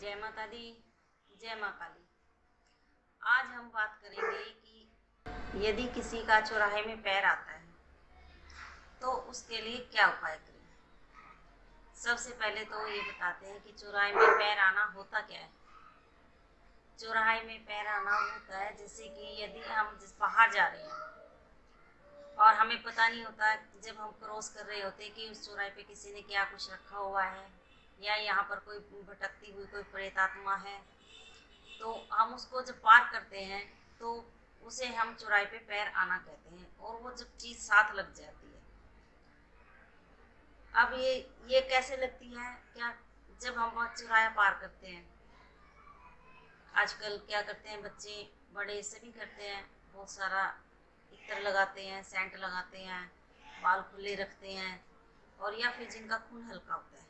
जय माता दी, जय माँ काली। आज हम बात करेंगे कि यदि किसी का चौराहे में पैर आता है तो उसके लिए क्या उपाय करें। सबसे पहले तो ये बताते हैं कि चौराहे में पैर आना होता क्या है। चौराहे में पैर आना होता है जैसे कि यदि हम जिस बाहर जा रहे हैं और हमें पता नहीं होता जब हम क्रॉस कर रहे होते कि उस चौराहे पे किसी ने क्या कुछ रखा हुआ है या यहाँ पर कोई भटकती हुई कोई प्रेत आत्मा है, तो हम उसको जब पार करते हैं तो उसे हम चौराहे पे पैर आना कहते हैं। और वो जब चीज़ साथ लग जाती है, अब ये कैसे लगती है क्या, जब हम बहुत चौराहा पार करते हैं। आजकल क्या करते हैं बच्चे, बड़े सभी करते हैं, बहुत सारा इत्र लगाते हैं, सेंट लगाते हैं, बाल खुले रखते हैं, और या फिर जिनका खून हल्का होता है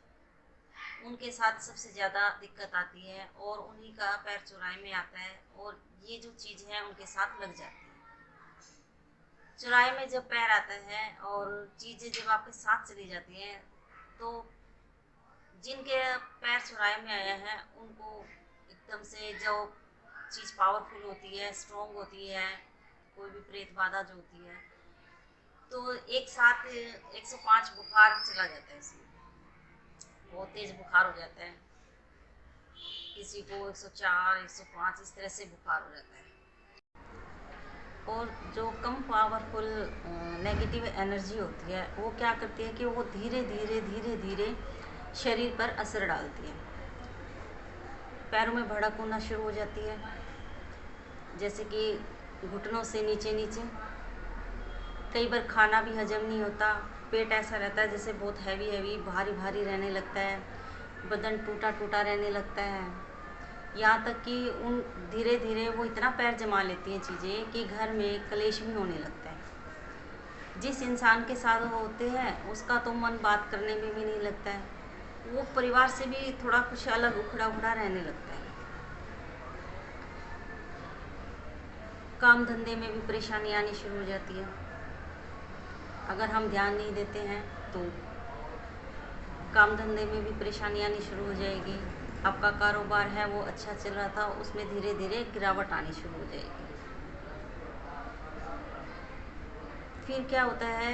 उनके साथ सबसे ज़्यादा दिक्कत आती है और उन्हीं का पैर चौराहे में आता है और ये जो चीज़ है उनके साथ लग जाती है। चौराहे में जब पैर आता है और चीज़ें जब आपके साथ चली जाती हैं तो जिनके पैर चौराहे में आया है उनको एकदम से जो चीज़ पावरफुल होती है, स्ट्रॉन्ग होती है, कोई भी प्रेत बाधा जो होती है, तो एक साथ 105 बुखार चला जाता है। इसमें बहुत तेज़ बुखार हो जाता है, किसी को 104 105 इस तरह से बुखार हो जाता है। और जो कम पावरफुल नेगेटिव एनर्जी होती है वो क्या करती है कि वो धीरे धीरे धीरे धीरे शरीर पर असर डालती है। पैरों में भड़क होना शुरू हो जाती है, जैसे कि घुटनों से नीचे नीचे। कई बार खाना भी हजम नहीं होता, पेट ऐसा रहता है जैसे बहुत हैवी हैवी भारी भारी रहने लगता है, बदन टूटा टूटा रहने लगता है। यहाँ तक कि उन धीरे धीरे वो इतना पैर जमा लेती हैं चीज़ें कि घर में कलेश भी होने लगता है। जिस इंसान के साथ होते हैं उसका तो मन बात करने में भी नहीं लगता है, वो परिवार से भी थोड़ा कुछ अलग उखड़ा उखड़ा रहने लगता है। काम धंधे में भी परेशानी आनी शुरू हो जाती है। अगर हम ध्यान नहीं देते हैं तो काम धंधे में भी परेशानी आनी शुरू हो जाएगी। आपका कारोबार है वो अच्छा चल रहा था, उसमें धीरे धीरे गिरावट आनी शुरू हो जाएगी। फिर क्या होता है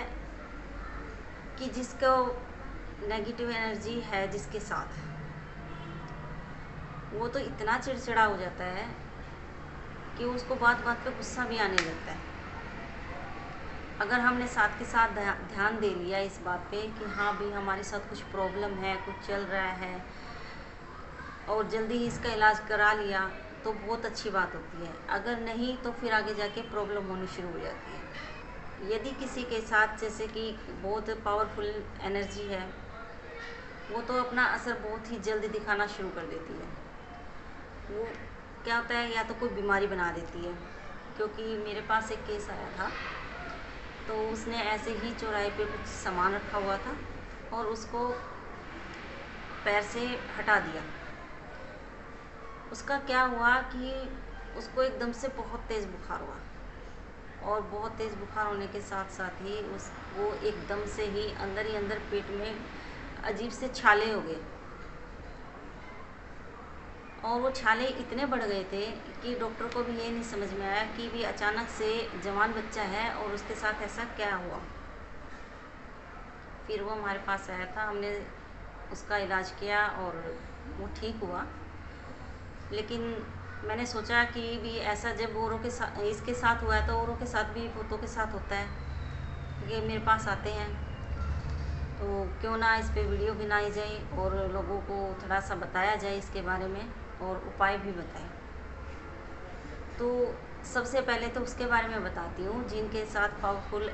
कि जिसको नेगेटिव एनर्जी है जिसके साथ, वो तो इतना चिड़चिड़ा हो जाता है कि उसको बात बात पे गुस्सा भी आने लगता है। अगर हमने साथ के साथ ध्यान दे लिया इस बात पे कि हाँ भी हमारे साथ कुछ प्रॉब्लम है, कुछ चल रहा है, और जल्दी ही इसका इलाज करा लिया तो बहुत अच्छी बात होती है। अगर नहीं तो फिर आगे जाके प्रॉब्लम होनी शुरू हो जाती है। यदि किसी के साथ जैसे कि बहुत पावरफुल एनर्जी है, वो तो अपना असर बहुत ही जल्दी दिखाना शुरू कर देती है। वो क्या होता है, या तो कोई बीमारी बना देती है। क्योंकि मेरे पास एक केस आया था, तो उसने ऐसे ही चौराहे पे कुछ सामान रखा हुआ था और उसको पैर से हटा दिया। उसका क्या हुआ कि उसको एकदम से बहुत तेज़ बुखार हुआ, और बहुत तेज़ बुखार होने के साथ साथ ही वो एकदम से ही अंदर पेट में अजीब से छाले हो गए, और वो छाले इतने बढ़ गए थे कि डॉक्टर को भी ये नहीं समझ में आया कि भी अचानक से जवान बच्चा है और उसके साथ ऐसा क्या हुआ। फिर वो हमारे पास आया था, हमने उसका इलाज किया और वो ठीक हुआ। लेकिन मैंने सोचा कि भी ऐसा जब औरों के साथ इसके साथ हुआ है तो औरों के साथ भी भूतों के साथ होता है, क्योंकि मेरे पास आते हैं, तो क्यों ना इस पे वीडियो बनाई जाए और लोगों को थोड़ा सा बताया जाए इसके बारे में और उपाय भी बताएं। तो सबसे पहले तो उसके बारे में बताती हूँ जिनके साथ पावरफुल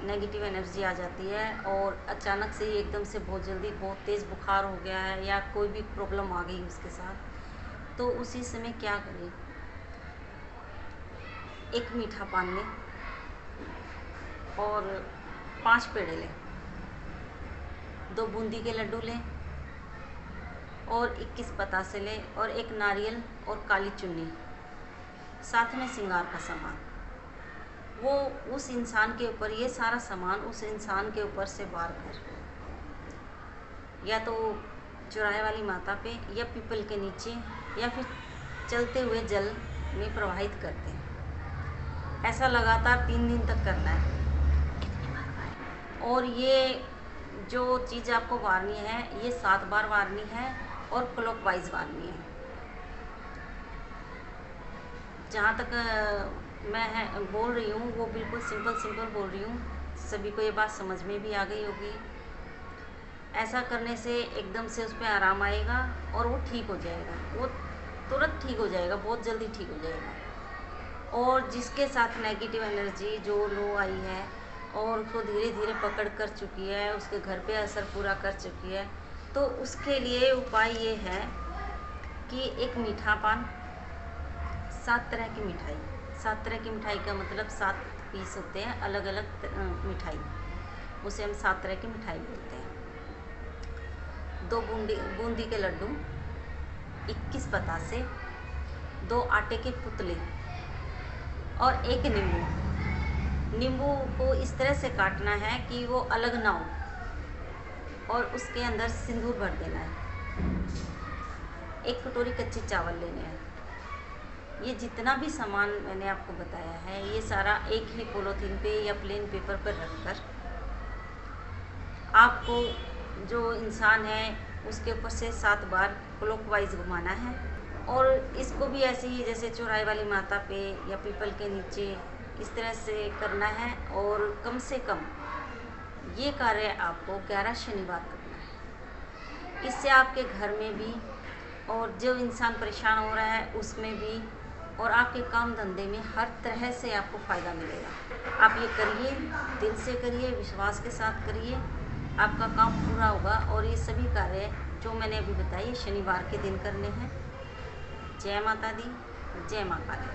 नेगेटिव एनर्जी आ जाती है और अचानक से ही एकदम से बहुत जल्दी बहुत तेज़ बुखार हो गया है या कोई भी प्रॉब्लम आ गई उसके साथ, तो उसी समय क्या करें। एक मीठा पान लें और 5 पेड़े लें, 2 बूंदी के लड्डू लें और 21 बतासे लें और एक नारियल और काली चुन्नी, साथ में श्रृंगार का सामान। वो उस इंसान के ऊपर, ये सारा सामान उस इंसान के ऊपर से वार कर, या तो चौराहे वाली माता पे या पीपल के नीचे या फिर चलते हुए जल में प्रवाहित करते हैं। ऐसा लगातार 3 दिन तक करना है। और ये जो चीज़ आपको वारनी है ये 7 बार वारनी है और क्लॉकवाइज वारनी है। जहाँ तक मैं बोल रही हूँ वो बिल्कुल सिंपल बोल रही हूँ, सभी को ये बात समझ में भी आ गई होगी। ऐसा करने से एकदम से उस पर आराम आएगा और वो ठीक हो जाएगा, वो तुरंत ठीक हो जाएगा, बहुत जल्दी ठीक हो जाएगा। और जिसके साथ नेगेटिव एनर्जी जो लो आई है और उसको धीरे धीरे पकड़ कर चुकी है, उसके घर पे असर पूरा कर चुकी है, तो उसके लिए उपाय ये है कि एक मीठा पान, 7 तरह की मिठाई। 7 तरह की मिठाई का मतलब 7 पीस होते हैं अलग अलग मिठाई, उसे हम 7 तरह की मिठाई बोलते हैं। 2 बूंदी के लड्डू, 21 बतासे, 2 आटे के पुतले और 1 नींबू। नींबू को इस तरह से काटना है कि वो अलग ना हो और उसके अंदर सिंदूर भर देना है। 1 कटोरी कच्चे चावल लेने हैं। ये जितना भी सामान मैंने आपको बताया है ये सारा एक ही पॉलीथीन पे या प्लेन पेपर पर रखकर आपको जो इंसान है उसके ऊपर से 7 बार क्लॉकवाइज घुमाना है। और इसको भी ऐसे ही जैसे चौराहे वाली माता पे या पीपल के नीचे इस तरह से करना है। और कम से कम ये कार्य आपको 11 शनिवार करना है। इससे आपके घर में भी और जो इंसान परेशान हो रहा है उसमें भी और आपके काम धंधे में हर तरह से आपको फ़ायदा मिलेगा। आप ये करिए, दिल से करिए, विश्वास के साथ करिए, आपका काम पूरा होगा। और ये सभी कार्य जो मैंने अभी बताए शनिवार के दिन करने हैं। जय माता दी, जय मां काली।